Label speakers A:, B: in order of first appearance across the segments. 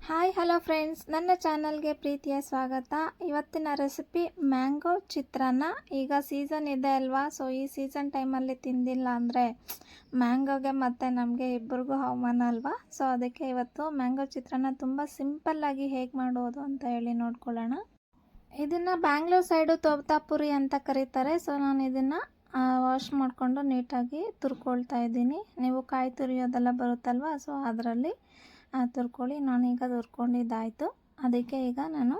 A: Hi hello friends, ನನ್ನ ಚಾನಲ್ಗೆ ಪ್ರೀತಿಯ ಸ್ವಾಗತ. ಇವತ್ತಿನ ರೆಸಿಪಿ ಮ್ಯಾಂಗೋ ಚಿತ್ರಾನ್ನ. ಈಗ ಸೀಸನ್ ಇದೆ ಅಲ್ವಾ, ಸೊ ಈ ಸೀಸನ್ ಟೈಮಲ್ಲಿ ತಿಂದಿಲ್ಲ ಅಂದರೆ ಮ್ಯಾಂಗೋಗೆ ಮತ್ತು ನಮಗೆ ಇಬ್ಬರಿಗೂ ಅವಮಾನ ಅಲ್ವಾ. ಸೊ ಅದಕ್ಕೆ ಇವತ್ತು ಮ್ಯಾಂಗೋ ಚಿತ್ರಾನ್ನ ತುಂಬ ಸಿಂಪಲ್ಲಾಗಿ ಹೇಗೆ ಮಾಡೋದು ಅಂತ ಹೇಳಿ ನೋಡ್ಕೊಳ್ಳೋಣ. ಇದನ್ನು ಬ್ಯಾಂಗ್ಳೂರ್ ಸೈಡು ತೋತಾಪುರಿ ಅಂತ ಕರೀತಾರೆ. ಸೊ ನಾನು ಇದನ್ನು ವಾಶ್ ಮಾಡಿಕೊಂಡು ನೀಟಾಗಿ ತುರ್ಕೊಳ್ತಾ ಇದ್ದೀನಿ. ನೀವು ಕಾಯಿ ತುರಿಯೋದೆಲ್ಲ ಬರುತ್ತಲ್ವ, ಸೊ ಅದರಲ್ಲಿ ತುರ್ಕೊಳ್ಳಿ. ನಾನೀಗ ತುರ್ಕೊಂಡಿದ್ದಾಯಿತು. ಅದಕ್ಕೆ ಈಗ ನಾನು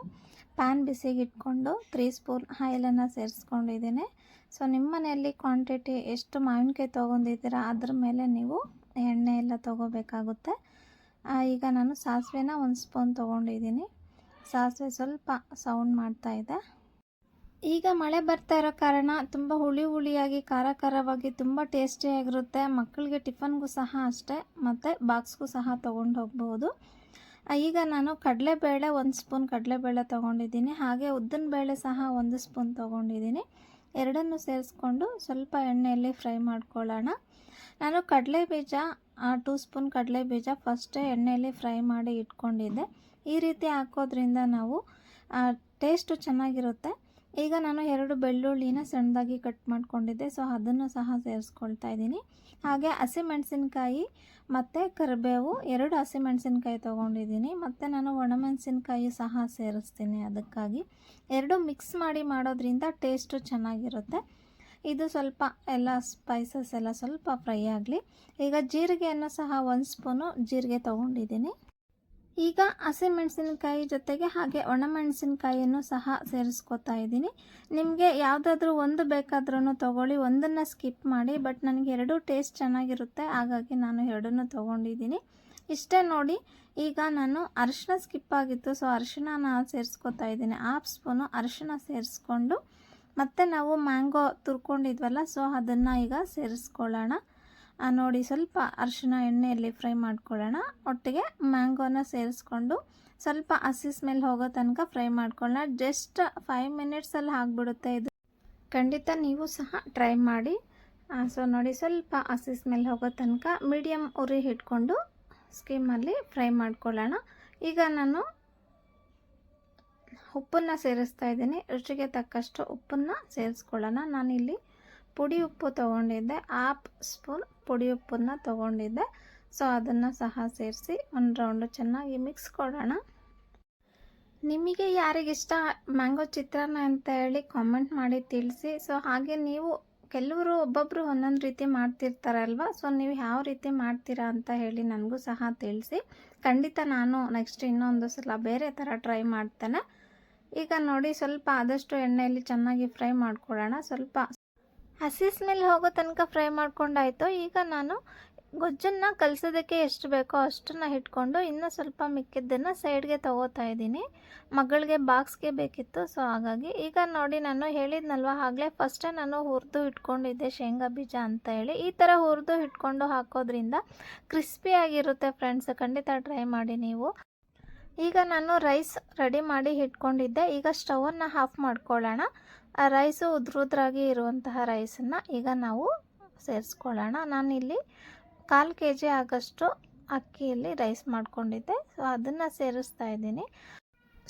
A: ಪ್ಯಾನ್ ಬಿಸಿಗೆ ಇಟ್ಕೊಂಡು 3 ಸ್ಪೂನ್ ಆಯಿಲನ್ನು ಸೇರಿಸ್ಕೊಂಡಿದ್ದೀನಿ. ಸೊ ನಿಮ್ಮ ಮನೆಯಲ್ಲಿ ಕ್ವಾಂಟಿಟಿ ಎಷ್ಟು ಮಾವಿನಕಾಯಿ ತೊಗೊಂಡಿದ್ದೀರಾ ಅದ್ರ ಮೇಲೆ ನೀವು ಎಣ್ಣೆ ಎಲ್ಲ ತೊಗೋಬೇಕಾಗುತ್ತೆ. ಈಗ ನಾನು ಸಾಸಿವೆನ 1 ಸ್ಪೂನ್ ತೊಗೊಂಡಿದ್ದೀನಿ. ಸಾಸಿವೆ ಸ್ವಲ್ಪ ಸೌಂಡ್ ಮಾಡ್ತಾಯಿದೆ. ಈಗ ಮಳೆ ಬರ್ತಾ ಇರೋ ಕಾರಣ ತುಂಬ ಹುಳಿಯಾಗಿ ಖಾರವಾಗಿ ತುಂಬ ಟೇಸ್ಟಿಯಾಗಿರುತ್ತೆ. ಮಕ್ಕಳಿಗೆ ಟಿಫನ್ಗೂ ಸಹ ಅಷ್ಟೇ, ಮತ್ತು ಬಾಕ್ಸ್ಗೂ ಸಹ ತೊಗೊಂಡು ಹೋಗ್ಬೋದು. ಈಗ ನಾನು ಕಡಲೆಬೇಳೆ 1 ಸ್ಪೂನ್ ಕಡಲೆಬೇಳೆ ತೊಗೊಂಡಿದ್ದೀನಿ. ಹಾಗೆ ಉದ್ದಿನಬೇಳೆ ಸಹ 1 ಸ್ಪೂನ್ ತೊಗೊಂಡಿದ್ದೀನಿ. ಎರಡನ್ನೂ ಸೇರಿಸ್ಕೊಂಡು ಸ್ವಲ್ಪ ಎಣ್ಣೆಯಲ್ಲಿ ಫ್ರೈ ಮಾಡ್ಕೊಳ್ಳೋಣ. ನಾನು ಕಡಲೆಬೀಜ 2 ಸ್ಪೂನ್ ಕಡಲೆಬೀಜ ಫಸ್ಟೇ ಎಣ್ಣೆಯಲ್ಲಿ ಫ್ರೈ ಮಾಡಿ ಇಟ್ಕೊಂಡಿದ್ದೆ. ಈ ರೀತಿ ಹಾಕೋದ್ರಿಂದ ನಾವು ಟೇಸ್ಟು ಚೆನ್ನಾಗಿರುತ್ತೆ. ಈಗ ನಾನು 2 ಬೆಳ್ಳುಳ್ಳಿನ ಸಣ್ಣದಾಗಿ ಕಟ್ ಮಾಡ್ಕೊಂಡಿದ್ದೆ, ಸೊ ಅದನ್ನು ಸಹ ಸೇರಿಸ್ಕೊಳ್ತಾ ಇದ್ದೀನಿ. ಹಾಗೆ ಹಸಿಮೆಣಸಿನ್ಕಾಯಿ ಮತ್ತು ಕರಿಬೇವು 2 ಹಸಿಮೆಣಸಿನ್ಕಾಯಿ ತೊಗೊಂಡಿದ್ದೀನಿ. ಮತ್ತು ನಾನು ಒಣಮೆಣಸಿನ್ಕಾಯಿ ಸಹ ಸೇರಿಸ್ತೀನಿ. ಅದಕ್ಕಾಗಿ 2 ಮಿಕ್ಸ್ ಮಾಡಿ ಮಾಡೋದ್ರಿಂದ ಟೇಸ್ಟು ಚೆನ್ನಾಗಿರುತ್ತೆ. ಇದು ಸ್ವಲ್ಪ ಎಲ್ಲ ಸ್ಪೈಸಸ್ ಎಲ್ಲ ಸ್ವಲ್ಪ ಫ್ರೈ ಆಗಲಿ. ಈಗ ಜೀರಿಗೆಯನ್ನು ಸಹ 1 ಸ್ಪೂನು ಜೀರಿಗೆ ತೊಗೊಂಡಿದ್ದೀನಿ. ಈಗ ಹಸಿಮೆಣಸಿನ್ಕಾಯಿ ಜೊತೆಗೆ ಹಾಗೆ ಒಣಮೆಣಸಿನ್ಕಾಯಿಯನ್ನು ಸಹ ಸೇರಿಸ್ಕೊತಾ ಇದ್ದೀನಿ. ನಿಮಗೆ ಯಾವುದಾದ್ರೂ ಒಂದು ಬೇಕಾದ್ರೂ ತೊಗೊಳ್ಳಿ, ಒಂದನ್ನು ಸ್ಕಿಪ್ ಮಾಡಿ. ಬಟ್ ನನಗೆ 2 ಟೇಸ್ಟ್ ಚೆನ್ನಾಗಿರುತ್ತೆ, ಹಾಗಾಗಿ ನಾನು 2 ತೊಗೊಂಡಿದ್ದೀನಿ. ಇಷ್ಟೇ ನೋಡಿ. ಈಗ ನಾನು ಅರಿಶಿನ ಸ್ಕಿಪ್ ಆಗಿತ್ತು, ಸೊ ಅರಿಶಿನ ಸೇರಿಸ್ಕೊತಾ ಇದ್ದೀನಿ. 1/2 ಸ್ಪೂನು ಅರಿಶಿನ ಸೇರಿಸ್ಕೊಂಡು ಮತ್ತು ನಾವು ಮ್ಯಾಂಗೋ ತುರ್ಕೊಂಡಿದ್ವಲ್ಲ, ಸೊ ಅದನ್ನು ಈಗ ಸೇರಿಸ್ಕೊಳ್ಳೋಣ. ನೋಡಿ, ಸ್ವಲ್ಪ ಅರಿಶಿನ ಎಣ್ಣೆಯಲ್ಲಿ ಫ್ರೈ ಮಾಡ್ಕೊಳ್ಳೋಣ. ಒಟ್ಟಿಗೆ ಮ್ಯಾಂಗೋನ ಸೇರಿಸ್ಕೊಂಡು ಸ್ವಲ್ಪ ಹಸಿ ಸ್ಮೆಲ್ ಹೋಗೋ ತನಕ ಫ್ರೈ ಮಾಡ್ಕೊಳ್ಳೋಣ. ಜಸ್ಟ್ 5 ಮಿನಿಟ್ಸಲ್ಲಿ ಆಗಿಬಿಡುತ್ತೆ ಇದು. ಖಂಡಿತ ನೀವು ಸಹ ಟ್ರೈ ಮಾಡಿ. ಸೊ ನೋಡಿ, ಸ್ವಲ್ಪ ಹಸಿ ಸ್ಮೆಲ್ ಹೋಗೋ ತನಕ ಮೀಡಿಯಮ್ ಉರಿ ಇಟ್ಕೊಂಡು ಸ್ಕಿಮ್ಮಲ್ಲಿ ಫ್ರೈ ಮಾಡ್ಕೊಳ್ಳೋಣ. ಈಗ ನಾನು ಉಪ್ಪನ್ನು ಸೇರಿಸ್ತಾ ಇದ್ದೀನಿ. ರುಚಿಗೆ ತಕ್ಕಷ್ಟು ಉಪ್ಪನ್ನು ಸೇರಿಸ್ಕೊಳ್ಳೋಣ. ನಾನಿಲ್ಲಿ ಪುಡಿ ಉಪ್ಪು ತೊಗೊಂಡಿದ್ದೆ, 1/2 ಸ್ಪೂನ್ ಪುಡಿ ಉಪ್ಪನ್ನು ತೊಗೊಂಡಿದ್ದೆ. ಸೊ ಅದನ್ನು ಸಹ ಸೇರಿಸಿ ಒಂದು ರೌಂಡು ಚೆನ್ನಾಗಿ ಮಿಕ್ಸ್ ಕೊಡೋಣ. ನಿಮಗೆ ಯಾರಿಗಿಷ್ಟ ಮ್ಯಾಂಗೋ ಚಿತ್ರಾನ್ನ ಅಂತ ಹೇಳಿ ಕಾಮೆಂಟ್ ಮಾಡಿ ತಿಳಿಸಿ. ಸೊ ಹಾಗೆ ನೀವು ಕೆಲವರು ಒಬ್ಬೊಬ್ಬರು ಒಂದೊಂದು ರೀತಿ ಮಾಡ್ತಿರ್ತಾರಲ್ವ, ಸೊ ನೀವು ಯಾವ ರೀತಿ ಮಾಡ್ತೀರಾ ಅಂತ ಹೇಳಿ ನನಗೂ ಸಹ ತಿಳಿಸಿ. ಖಂಡಿತ ನಾನು ನೆಕ್ಸ್ಟ್ ಇನ್ನೊಂದು ಸಲ ಬೇರೆ ಥರ ಟ್ರೈ ಮಾಡ್ತೇನೆ. ಈಗ ನೋಡಿ, ಸ್ವಲ್ಪ ಆದಷ್ಟು ಎಣ್ಣೆಯಲ್ಲಿ ಚೆನ್ನಾಗಿ ಫ್ರೈ ಮಾಡ್ಕೊಳ್ಳೋಣ. ಸ್ವಲ್ಪ ಹಸಿ ಸ್ಮೆಲ್ ಹೋಗೋ ತನಕ ಫ್ರೈ ಮಾಡ್ಕೊಂಡಾಯಿತು. ಈಗ ನಾನು ಗೊಜ್ಜನ್ನು ಕಲಸೋದಕ್ಕೆ ಎಷ್ಟು ಬೇಕೋ ಅಷ್ಟನ್ನು ಇಟ್ಕೊಂಡು ಇನ್ನೂ ಸ್ವಲ್ಪ ಮಿಕ್ಕಿದ್ದನ್ನು ಸೈಡ್ಗೆ ತೊಗೋತಾ ಇದ್ದೀನಿ. ಮಗಳಿಗೆ ಬಾಕ್ಸ್ಗೆ ಬೇಕಿತ್ತು, ಸೊ ಹಾಗಾಗಿ. ಈಗ ನೋಡಿ, ನಾನು ಹೇಳಿದ್ನಲ್ವ ಆಗಲೇ ಫಸ್ಟೇ ನಾನು ಹುರಿದು ಇಟ್ಕೊಂಡಿದ್ದೆ ಶೇಂಗಾ ಬೀಜ ಅಂತ ಹೇಳಿ. ಈ ಥರ ಹುರಿದು ಇಟ್ಕೊಂಡು ಹಾಕೋದ್ರಿಂದ ಕ್ರಿಸ್ಪಿಯಾಗಿರುತ್ತೆ ಫ್ರೆಂಡ್ಸ್. ಖಂಡಿತ ಟ್ರೈ ಮಾಡಿ ನೀವು. ಈಗ ನಾನು ರೈಸ್ ರೆಡಿ ಮಾಡಿ ಇಟ್ಕೊಂಡಿದ್ದೆ. ಈಗ ಸ್ಟವನ್ನು ಆಫ್ ಮಾಡ್ಕೊಳ್ಳೋಣ. ರೈಸು ಉದ್ರಾಗಿ ಇರುವಂತಹ ರೈಸನ್ನು ಈಗ ನಾವು ಸೇರಿಸ್ಕೊಳ್ಳೋಣ. ನಾನಿಲ್ಲಿ 1/4 kg ಆಗೋಷ್ಟು ಅಕ್ಕಿಯಲ್ಲಿ ರೈಸ್ ಮಾಡ್ಕೊಂಡಿದ್ದೆ, ಸೊ ಅದನ್ನು ಸೇರಿಸ್ತಾ ಇದ್ದೀನಿ.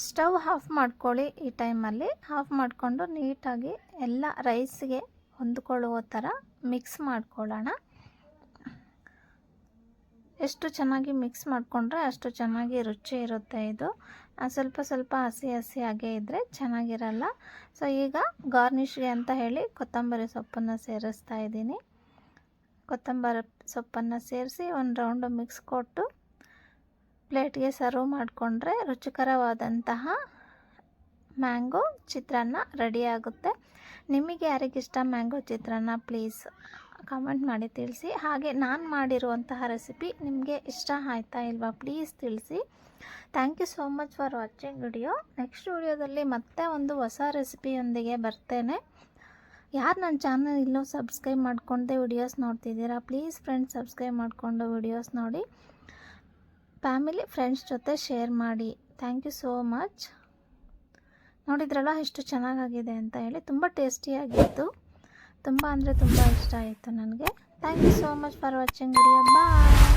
A: ಸ್ಟವ್ ಆಫ್ ಮಾಡ್ಕೊಳ್ಳಿ. ಈ ಟೈಮಲ್ಲಿ ಆಫ್ ಮಾಡಿಕೊಂಡು ನೀಟಾಗಿ ಎಲ್ಲ ರೈಸ್ಗೆ ಹೊಂದ್ಕೊಳ್ಳುವ ಥರ ಮಿಕ್ಸ್ ಮಾಡ್ಕೊಳ್ಳೋಣ. ಎಷ್ಟು ಚೆನ್ನಾಗಿ ಮಿಕ್ಸ್ ಮಾಡಿಕೊಂಡ್ರೆ ಅಷ್ಟು ಚೆನ್ನಾಗಿ ರುಚಿ ಇರುತ್ತೆ ಇದು. ಸ್ವಲ್ಪ ಹಸಿಯಾಗೇ ಇದ್ದರೆ ಚೆನ್ನಾಗಿರಲ್ಲ. ಸೊ ಈಗ ಗಾರ್ನಿಷ್ಗೆ ಅಂತ ಹೇಳಿ ಕೊತ್ತಂಬರಿ ಸೊಪ್ಪನ್ನು ಸೇರಿಸ್ತಾ ಇದ್ದೀನಿ. ಕೊತ್ತಂಬರಿ ಸೊಪ್ಪನ್ನು ಸೇರಿಸಿ ಒಂದು ರೌಂಡು ಮಿಕ್ಸ್ ಕೊಟ್ಟು ಪ್ಲೇಟ್ಗೆ ಸರ್ವ್ ಮಾಡಿಕೊಂಡ್ರೆ ರುಚಿಕರವಾದಂತಹ ಮ್ಯಾಂಗೋ ಚಿತ್ರಾನ್ನ ರೆಡಿಯಾಗುತ್ತೆ. ನಿಮಗೆ ಯಾರಿಗಿಷ್ಟ ಮ್ಯಾಂಗೋ ಚಿತ್ರಾನ್ನ ಪ್ಲೀಸ್ ಕಾಮೆಂಟ್ ಮಾಡಿ ತಿಳಿಸಿ. ಹಾಗೆ ನಾನು ಮಾಡಿರುವಂತಹ ರೆಸಿಪಿ ನಿಮಗೆ ಇಷ್ಟ ಆಯ್ತಾ ಇಲ್ವಾ ಪ್ಲೀಸ್ ತಿಳಿಸಿ. Thank you so much for watching video. Next ವಿಡಿಯೋದಲ್ಲಿ ಮತ್ತೆ ಒಂದು ಹೊಸ ರೆಸಿಪಿಯೊಂದಿಗೆ ಬರ್ತೇನೆ. ಯಾರು ನನ್ನ ಚಾನಲ್ ಇನ್ನೂ ಸಬ್ಸ್ಕ್ರೈಬ್ ಮಾಡ್ಕೊಂಡೆ ವಿಡಿಯೋಸ್ ನೋಡ್ತಿದ್ದೀರಾ, ಪ್ಲೀಸ್ ಫ್ರೆಂಡ್ಸ್ ಸಬ್ಸ್ಕ್ರೈಬ್ ಮಾಡಿಕೊಂಡು ವಿಡಿಯೋಸ್ ನೋಡಿ, ಫ್ಯಾಮಿಲಿ ಫ್ರೆಂಡ್ಸ್ ಜೊತೆ ಶೇರ್ ಮಾಡಿ. Thank you so much. ನೋಡಿದ್ರಲ್ಲ ಎಷ್ಟು ಚೆನ್ನಾಗಾಗಿದೆ ಅಂತ ಹೇಳಿ. ತುಂಬ ಟೇಸ್ಟಿಯಾಗಿತ್ತು. ತುಂಬ ಅಂದರೆ ತುಂಬ ಇಷ್ಟ ಆಯಿತು ನನಗೆ. Thank you so much for watching video. Bye.